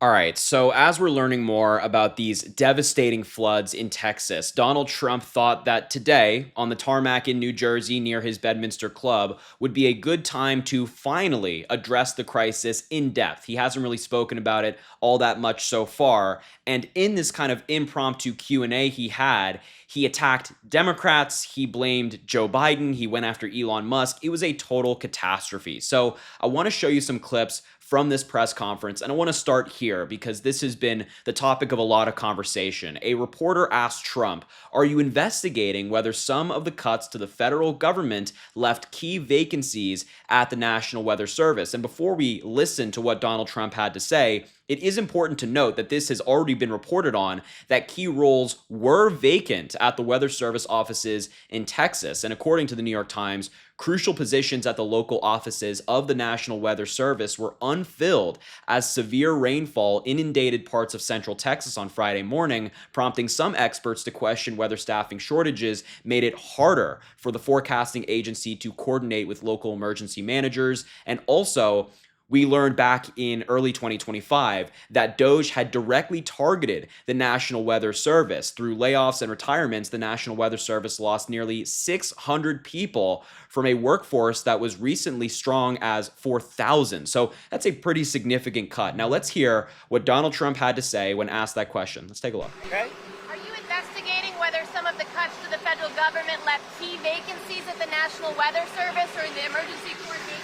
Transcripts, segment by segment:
All right, so as we're learning more about these devastating floods in Texas, Donald Trump thought that today, on the tarmac in New Jersey near his Bedminster club, would be a good time to finally address the crisis in depth. He hasn't really spoken about it all that much so far, and in this kind of impromptu Q&A he attacked Democrats, he blamed Joe Biden, he went after Elon Musk. It was a total catastrophe. So, I want to show you some clips from this press conference. And I want to start here because this has been the topic of a lot of conversation. A reporter asked Trump, "Are you investigating whether some of the cuts to the federal government left key vacancies at the National Weather Service?" And before we listen to what Donald Trump had to say, it is important to note that this has already been reported on, that key roles were vacant at the Weather Service offices in Texas. And according to the New York Times, crucial positions at the local offices of the National Weather Service were unfilled as severe rainfall inundated parts of central Texas on Friday morning, prompting some experts to question whether staffing shortages made it harder for the forecasting agency to coordinate with local emergency managers. And also, we learned back in early 2025 that DOGE had directly targeted the National Weather Service. Through layoffs and retirements, the National Weather Service lost nearly 600 people from a workforce that was recently strong as 4,000. So that's a pretty significant cut. Now let's hear what Donald Trump had to say when asked that question. Let's take a look. Okay. Are you investigating whether some of the cuts to the federal government left key vacancies at the National Weather Service or in the emergency coordination?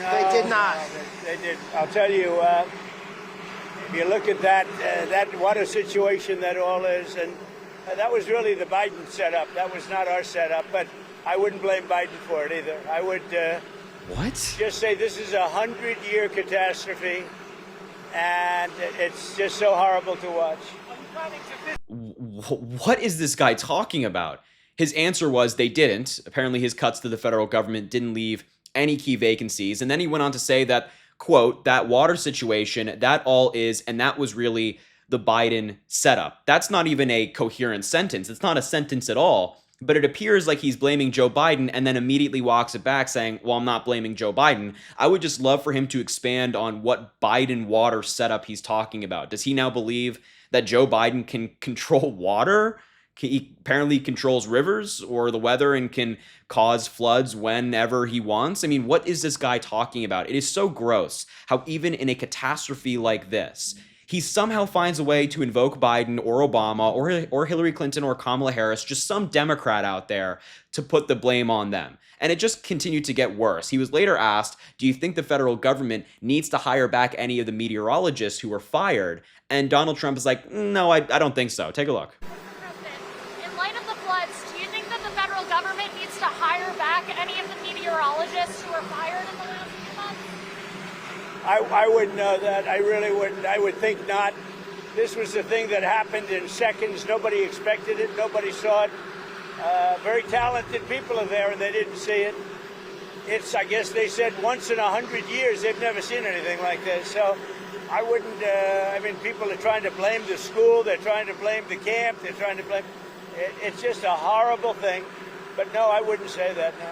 No, They did not. no, they did. I'll tell you, if you look at that, what a situation that all is, and that was really the Biden setup. That was not our setup, but I wouldn't blame Biden for it either. I would What? just say this is a 100-year catastrophe, and it's just so horrible to watch. What is this guy talking about? His answer was they didn't. Apparently, his cuts to the federal government didn't leave any key vacancies. And then he went on to say that, quote, that water situation, that all is, and that was really the Biden setup. That's not even a coherent sentence. It's not a sentence at all. But it appears like he's blaming Joe Biden and then immediately walks it back saying, well, I'm not blaming Joe Biden. I would just love for him to expand on what Biden water setup he's talking about. Does he now believe that Joe Biden can control water? He apparently controls rivers or the weather and can cause floods whenever he wants. I mean, what is this guy talking about? It is so gross how even in a catastrophe like this, he somehow finds a way to invoke Biden or Obama or Hillary Clinton or Kamala Harris, just some Democrat out there, to put the blame on them. And it just continued to get worse. He was later asked, do you think the federal government needs to hire back any of the meteorologists who were fired? And Donald Trump is like, no, I don't think so. Take a look. In light of the floods, do you think that the federal government needs to hire back any of the meteorologists who were fired in the last few months? I wouldn't know that. I really wouldn't. I would think not. This was the thing that happened in seconds. Nobody expected it. Nobody saw it. Very talented people are there, and they didn't see it. It's, I guess they said, once in 100 years. They've never seen anything like this. So I wouldn't, I mean, people are trying to blame the school. They're trying to blame the camp. They're trying to blame. It's just a horrible thing. But no, I wouldn't say that, no.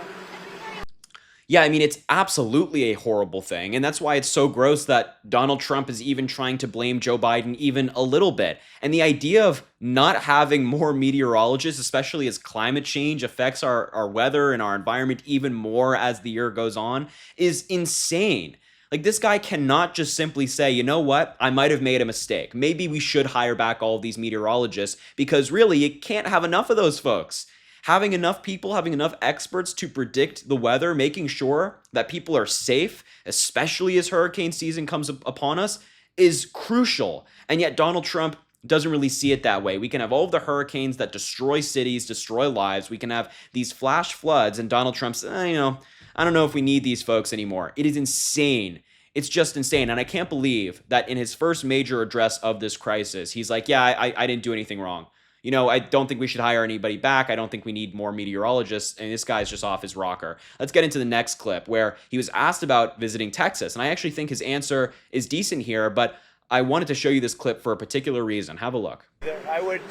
Yeah, I mean, it's absolutely a horrible thing. And that's why it's so gross that Donald Trump is even trying to blame Joe Biden even a little bit. And the idea of not having more meteorologists, especially as climate change affects our weather and our environment even more as the year goes on, is insane. Like, this guy cannot just simply say, you know what, I might have made a mistake. Maybe we should hire back all of these meteorologists, because really, you can't have enough of those folks. Having enough people, having enough experts to predict the weather, making sure that people are safe, especially as hurricane season comes upon us, is crucial. And yet Donald Trump doesn't really see it that way. We can have all of the hurricanes that destroy cities, destroy lives. We can have these flash floods, and Donald Trump's, I don't know if we need these folks anymore. It is insane. It's just insane. And I can't believe that in his first major address of this crisis, he's like, yeah, I didn't do anything wrong. I don't think we should hire anybody back. I don't think we need more meteorologists. And this guy's just off his rocker. Let's get into the next clip where he was asked about visiting Texas. And I actually think his answer is decent here, but I wanted to show you this clip for a particular reason. Have a look. I would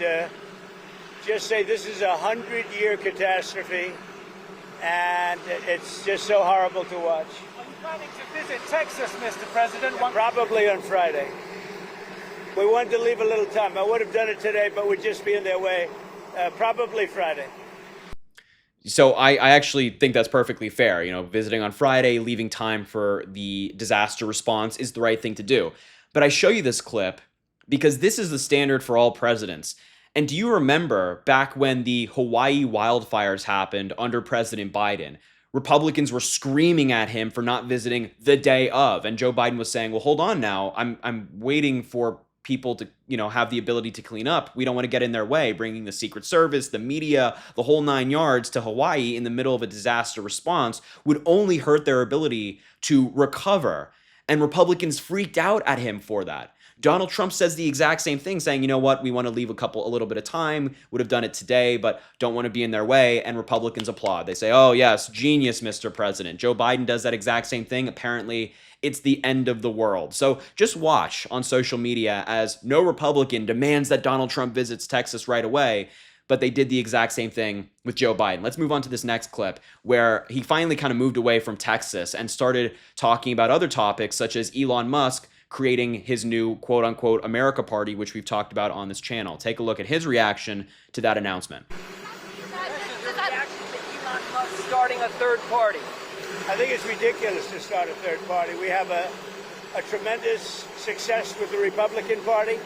just say this is a 100-year catastrophe, and it's just so horrible to watch. Are you planning to visit Texas, Mr. President? Probably on Friday. We wanted to leave a little time. I would have done it today, but we'd just be in their way. Probably Friday. So I actually think that's perfectly fair. Visiting on Friday, leaving time for the disaster response is the right thing to do. But I show you this clip because this is the standard for all presidents. And do you remember back when the Hawaii wildfires happened under President Biden? Republicans were screaming at him for not visiting the day of, and Joe Biden was saying, "Well, hold on now. I'm waiting for people to, have the ability to clean up. We don't want to get in their way," bringing the Secret Service, the media, the whole 9 yards to Hawaii in the middle of a disaster response would only hurt their ability to recover. And Republicans freaked out at him for that. Donald Trump says the exact same thing, saying, "You know what, we want to leave a little bit of time, would have done it today, but don't want to be in their way." And Republicans applaud. They say, "Oh yes, genius, Mr. President." Joe Biden does that exact same thing. Apparently, it's the end of the world. So just watch on social media as no Republican demands that Donald Trump visits Texas right away, but they did the exact same thing with Joe Biden. Let's move on to this next clip where he finally kind of moved away from Texas and started talking about other topics such as Elon Musk creating his new quote-unquote America Party, which we've talked about on this channel. Take a look at his reaction to that announcement. Elon Musk starting a third party. I think it's ridiculous to start a third party. We have a tremendous success with the Republican Party.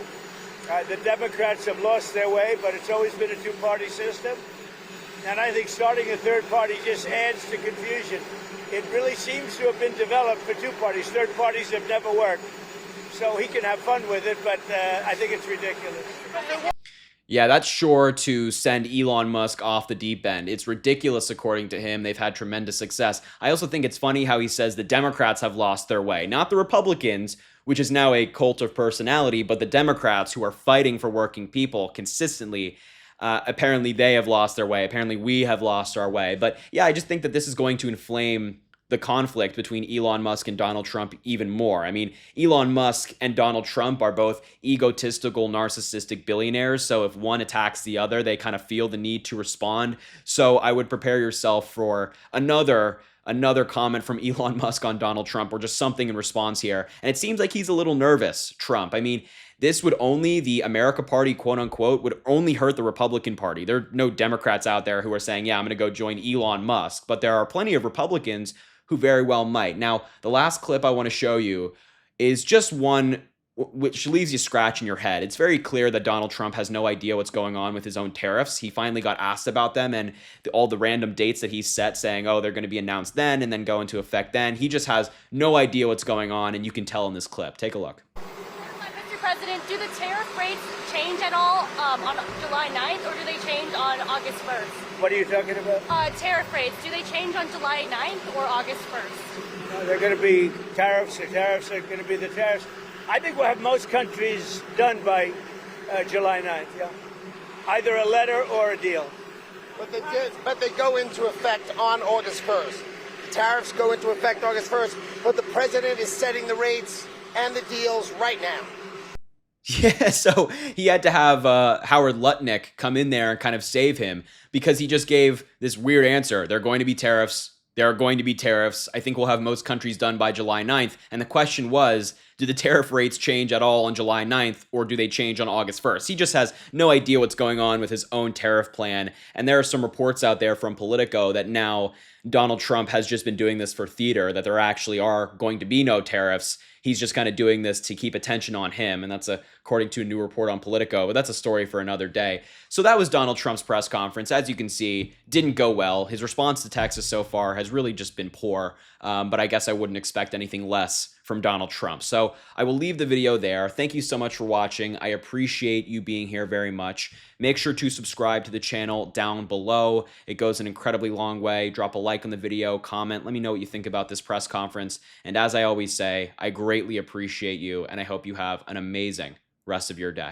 The Democrats have lost their way, but it's always been a two-party system. And I think starting a third party just adds to confusion. It really seems to have been developed for two parties. Third parties have never worked. So he can have fun with it, but I think it's ridiculous. Yeah, that's sure to send Elon Musk off the deep end. It's ridiculous, according to him. They've had tremendous success. I also think it's funny how he says the Democrats have lost their way. Not the Republicans, which is now a cult of personality, but the Democrats who are fighting for working people consistently. Apparently they have lost their way. Apparently we have lost our way. But yeah, I just think that this is going to inflame the conflict between Elon Musk and Donald Trump even more. I mean, Elon Musk and Donald Trump are both egotistical, narcissistic billionaires. So if one attacks the other, they kind of feel the need to respond. So I would prepare yourself for another comment from Elon Musk on Donald Trump, or just something in response here. And it seems like he's a little nervous, Trump. I mean, this would only, the America Party, quote unquote, would only hurt the Republican Party. There are no Democrats out there who are saying, yeah, I'm going to go join Elon Musk. But there are plenty of Republicans who very well might. Now, the last clip I want to show you is just one which leaves you scratching your head. It's very clear that Donald Trump has no idea what's going on with his own tariffs. He finally got asked about them, and all the random dates that he's set saying, oh, they're going to be announced then and then go into effect then. He just has no idea what's going on, and you can tell in this clip. Take a look. Mr. President, do the tariff rates change at all on July 9th, or do they change on August 1st? What are you talking about? Tariff rates, do they change on July 9th or August 1st? No, they're going to be tariffs. The tariffs are going to be the tariffs. I think we'll have most countries done by July 9th, yeah. Either a letter or a deal. But they go into effect on August 1st. The tariffs go into effect August 1st, but the president is setting the rates and the deals right now. Yeah, so he had to have Howard Lutnick come in there and kind of save him because he just gave this weird answer. There are going to be tariffs. There are going to be tariffs. I think we'll have most countries done by July 9th. And the question was, do the tariff rates change at all on July 9th, or do they change on August 1st? He just has no idea what's going on with his own tariff plan. And there are some reports out there from Politico that now Donald Trump has just been doing this for theater, that there actually are going to be no tariffs. He's just kind of doing this to keep attention on him. And that's according to a new report on Politico, but that's a story for another day. So that was Donald Trump's press conference. As you can see, didn't go well. His response to Texas so far has really just been poor. But I guess I wouldn't expect anything less from Donald Trump. So I will leave the video there. Thank you so much for watching. I appreciate you being here very much. Make sure to subscribe to the channel down below. It goes an incredibly long way. Drop a like on the video, comment, let me know what you think about this press conference. And as I always say, I greatly appreciate you, and I hope you have an amazing rest of your day.